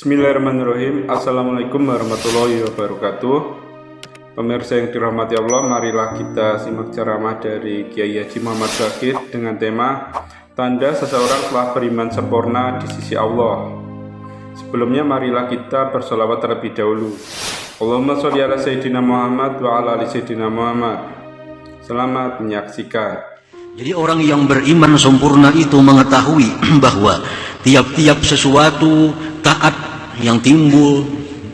Bismillahirrahmanirrahim. Assalamualaikum warahmatullahi wabarakatuh. Pemirsa yang dirahmati Allah, marilah kita simak ceramah dari Kiai Haji Muhammad Baqir dengan tema Tanda seseorang telah beriman sempurna di sisi Allah. Sebelumnya marilah kita bersolawat terlebih dahulu. Allahumma sholli ala Sayyidina Muhammad wa ala ali Sayyidina Muhammad. Selamat menyaksikan. Jadi orang yang beriman sempurna itu mengetahui bahwa tiap-tiap sesuatu taat yang timbul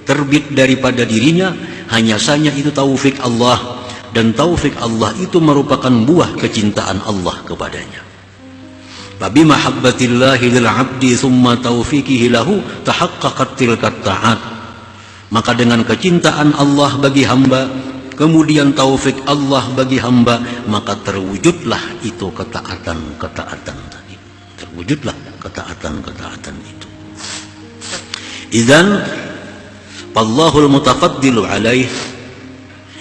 terbit daripada dirinya hanya saja itu taufik Allah, dan taufik Allah itu merupakan buah kecintaan Allah kepadanya. Babi mahabbatillahi lil 'abdi thumma taufiqihi lahu tahaqqaqat tilka ta'at. Maka dengan kecintaan Allah bagi hamba, kemudian taufik Allah bagi hamba, maka terwujudlah itu ketaatan-ketaatan tadi. Terwujudlah ketaatan-ketaatan itu. Idzan Allahul mutafaddilu alaih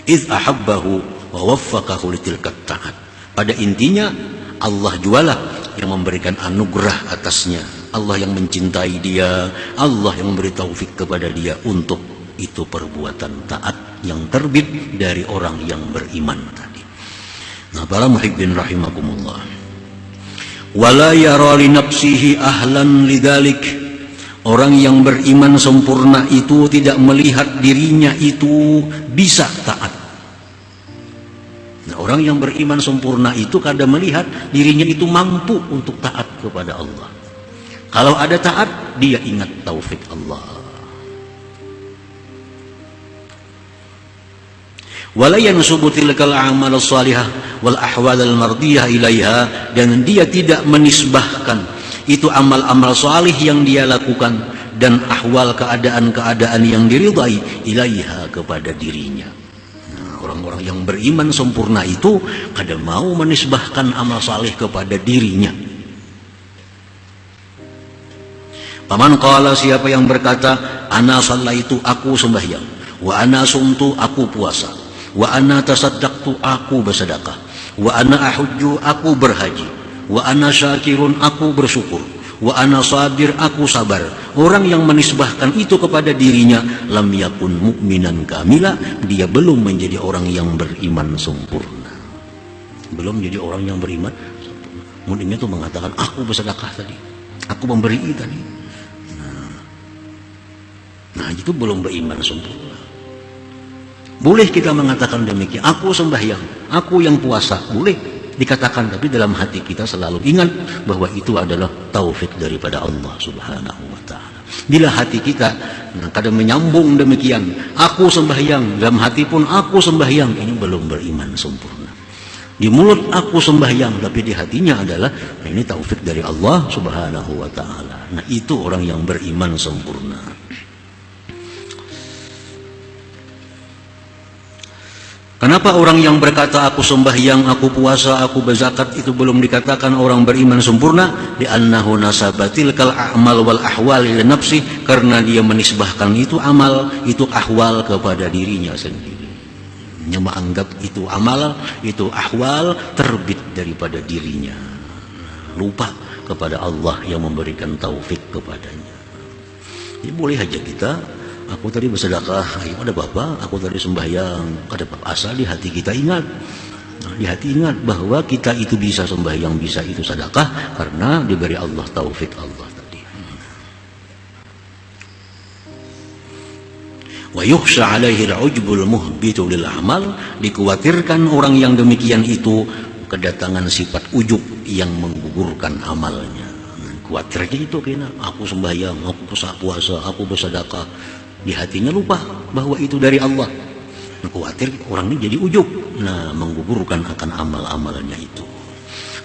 iz ahabbahu wa waffaqahu litilka ta'at. Pada intinya Allah jualah yang memberikan anugerah atasnya, Allah yang mencintai dia, Allah yang memberi taufik kepada dia untuk itu perbuatan taat yang terbit dari orang yang beriman tadi. Nah, para muhibbin rahimakumullah, wala yara li nafsihi ahlan lidzalik. Orang yang beriman sempurna itu tidak melihat dirinya itu bisa taat. Nah, orang yang beriman sempurna itu kadang melihat dirinya itu mampu untuk taat kepada Allah. Kalau ada taat, dia ingat taufik Allah. Wala yansubu tilkal a'mal as-salihah wal ahwal al-mardiyah ilaiha, dan dia tidak menisbahkan itu amal-amal salih yang dia lakukan dan ahwal keadaan-keadaan yang diridai ilaiha kepada dirinya. Nah, orang-orang yang beriman sempurna itu kadang mau menisbahkan amal salih kepada dirinya. Paman qala, siapa yang berkata ana shallaitu, aku sembahyang, wa ana sumtu, aku puasa, wa ana tasaddaqtu, aku bersedekah, wa ana ahujju, aku berhaji, wa ana syakirun, aku bersyukur, wa ana sabir, aku sabar. Orang yang menisbahkan itu kepada dirinya, lam yakun mu'minan kamila, dia belum menjadi orang yang beriman sempurna. Belum menjadi orang yang beriman sempurna. Mudahnya itu mengatakan aku bersedekah tadi, aku memberi tadi. Nah, itu belum beriman sempurna. Boleh kita mengatakan demikian, aku sembahyang, aku yang puasa, boleh dikatakan, tapi dalam hati kita selalu ingat bahwa itu adalah taufik daripada Allah Subhanahu wa ta'ala. Bila hati kita kadang menyambung demikian, aku sembahyang, dalam hati pun aku sembahyang, ini belum beriman sempurna. Di mulut aku sembahyang, tapi di hatinya adalah ini taufik dari Allah Subhanahu wa ta'ala. Nah, itu orang yang beriman sempurna. Kenapa orang yang berkata aku sembahyang, aku puasa, aku berzakat itu belum dikatakan orang beriman sempurna? Li'annahu nasabatil kal a'mal wal ahwal ila nafsi, karena dia menisbahkan itu amal, itu ahwal kepada dirinya sendiri. Dia menganggap itu amal, itu ahwal terbit daripada dirinya. Lupa kepada Allah yang memberikan taufik kepadanya. Jadi boleh aja kita, aku tadi bersedekah, ayo ada bapak, aku tadi sembahyang, ada bapak, asal di hati kita ingat. Nah, di hati ingat bahwa kita itu bisa sembahyang, bisa itu sedekah karena diberi Allah taufik Allah tadi. Wa yukhsha alaihi al-ujbul muhbitu lil amal, dikhawatirkan orang yang demikian itu kedatangan sifat ujub yang menggugurkan amalnya. Khawatirnya itu kena aku sembahyang, aku puasa, aku bersedekah, di hatinya lupa bahwa itu dari Allah. Khawatir orang ini jadi ujub, nah menggugurkan akan amal-amalnya itu.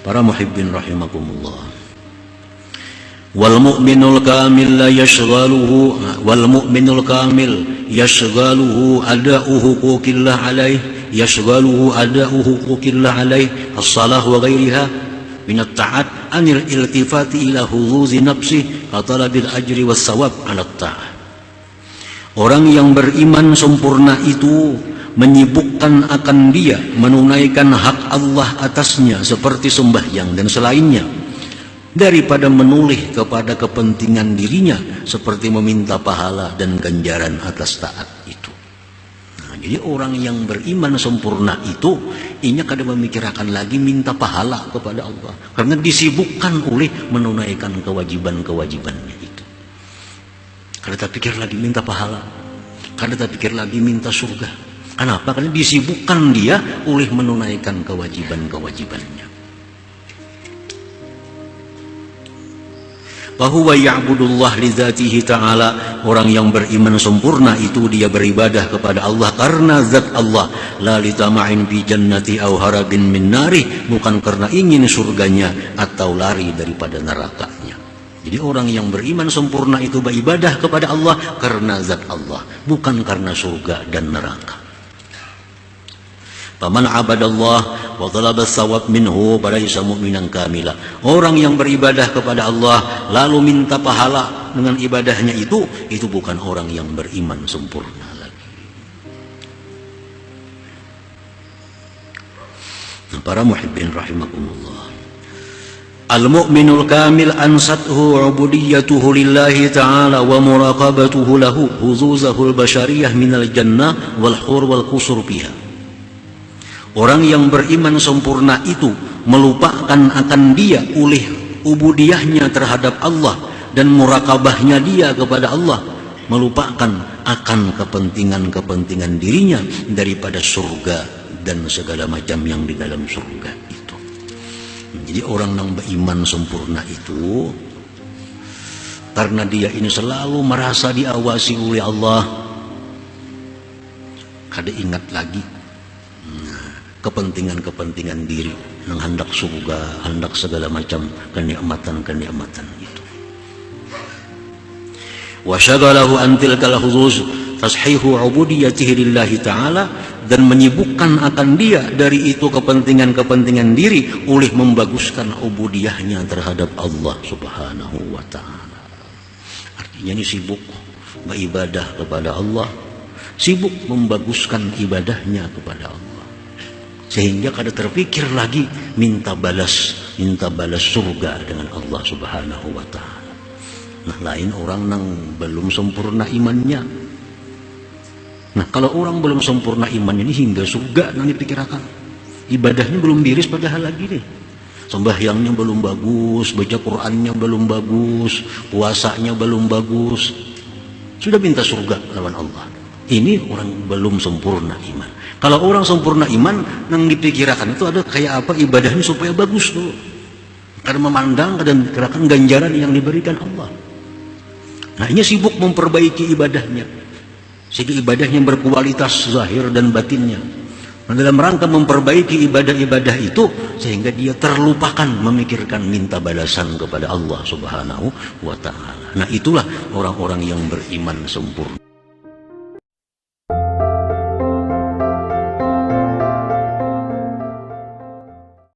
Para muhibbin rahimakumullah, wal mu'minul kamil la yashghaluhu, wal mu'minul kamil yashghaluhu ada'u huquqillah alaih, yashghaluhu ada'u huquqillah alaih as-salah wa ghairiha min at-ta'at anil iltifati ila huzuzi nafsi wa talabil ajri was sawab ala at-ta'at. Orang yang beriman sempurna itu menyibukkan akan dia menunaikan hak Allah atasnya seperti sembahyang dan selainnya, daripada menoleh kepada kepentingan dirinya seperti meminta pahala dan ganjaran atas taat itu. Nah, jadi orang yang beriman sempurna itu inya kada memikirkan lagi minta pahala kepada Allah karena disibukkan oleh menunaikan kewajiban-kewajibannya itu. Kada tak pikir lagi minta pahala, kada tak pikir lagi minta surga. Kenapa? Karena disibukkan dia oleh menunaikan kewajiban-kewajibannya. Bahwa ya'budullah lidzatihi ta'ala, orang yang beriman sempurna itu dia beribadah kepada Allah karena zat Allah, la litama'in fi jannati aw harabin min nari, bukan karena ingin surganya atau lari daripada nerakanya. Jadi orang yang beriman sempurna itu beribadah kepada Allah karena zat Allah, bukan karena surga dan neraka. Faman abadallah wa talaba thawab minhu falaysa mu'minan kamila. Orang yang beribadah kepada Allah lalu minta pahala dengan ibadahnya itu bukan orang yang beriman sempurna lagi. Para muhibbin rahimakumullah. Al-mu'minul kamil ansathu ubudiyyatuhu lillahi ta'ala wa muraqabatuhu lahu huzuzahul bashariyah minal jannah wal hur wal qusur biha. Orang yang beriman sempurna itu melupakan akan dia oleh ubudiyahnya terhadap Allah dan murakabahnya dia kepada Allah, melupakan akan kepentingan-kepentingan dirinya daripada surga dan segala macam yang di dalam surga itu. Jadi orang yang beriman sempurna itu karena dia ini selalu merasa diawasi oleh Allah, kada ingat lagi kepentingan-kepentingan diri yang hendak surga, hendak segala macam kenikmatan-kenikmatan itu. Wa syaghalahu an tilkal huzuz tashihu ubudiyatihi lillahi ta'ala, dan menyibukkan akan dia dari itu kepentingan-kepentingan diri oleh membaguskan ubudiyahnya terhadap Allah Subhanahu wa ta'ala. Artinya ini sibuk beribadah kepada Allah, sibuk membaguskan ibadahnya kepada Allah, sehingga kada terpikir lagi minta balas surga dengan Allah Subhanahu wa ta'ala. Nah, lain orang nang belum sempurna imannya. Nah, kalau orang belum sempurna imannya ini hingga surga nang dipikirkan, ibadahnya belum beres padahal lagi nih, sembahyangnya belum bagus, baca Qur'annya belum bagus, puasanya belum bagus, sudah minta surga lawan Allah. Ini orang belum sempurna iman. Kalau orang sempurna iman, yang dipikirkan itu ada kayak apa ibadahnya supaya bagus tuh. Karena memandang dan dipikirkan ganjaran yang diberikan Allah. Nah, ini sibuk memperbaiki ibadahnya, sehingga ibadahnya berkualitas zahir dan batinnya. Nah, dalam rangka memperbaiki ibadah-ibadah itu, sehingga dia terlupakan memikirkan minta balasan kepada Allah Subhanahu wa ta'ala. Nah, itulah orang-orang yang beriman sempurna.